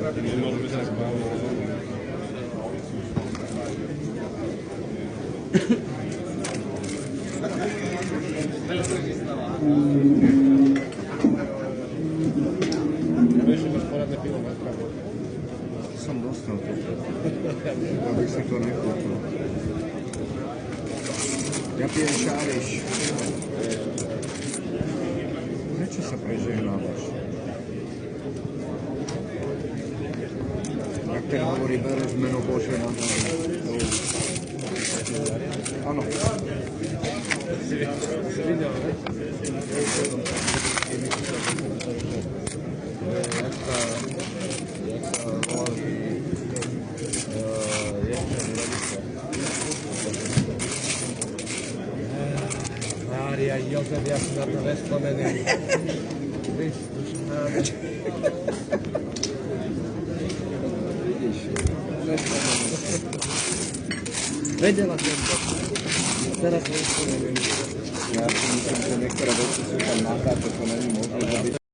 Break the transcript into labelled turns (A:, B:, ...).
A: Som dostal toto. Abych si to nekúpil. Ja pijem šáliš. Prečo sa prežehnávaš? Jak ten hovorí, bereš meno Bože na to. Áno. Si videl, ne? Jak sa volali
B: Mária, Jozef, ja si na to nespomeniem. Kristus, Mária.
A: vidíš,
B: Vedela som to. Teraz nespomeniem.
A: ja si myslím, že niektoré veci sú tam nahráte, to není možné, aby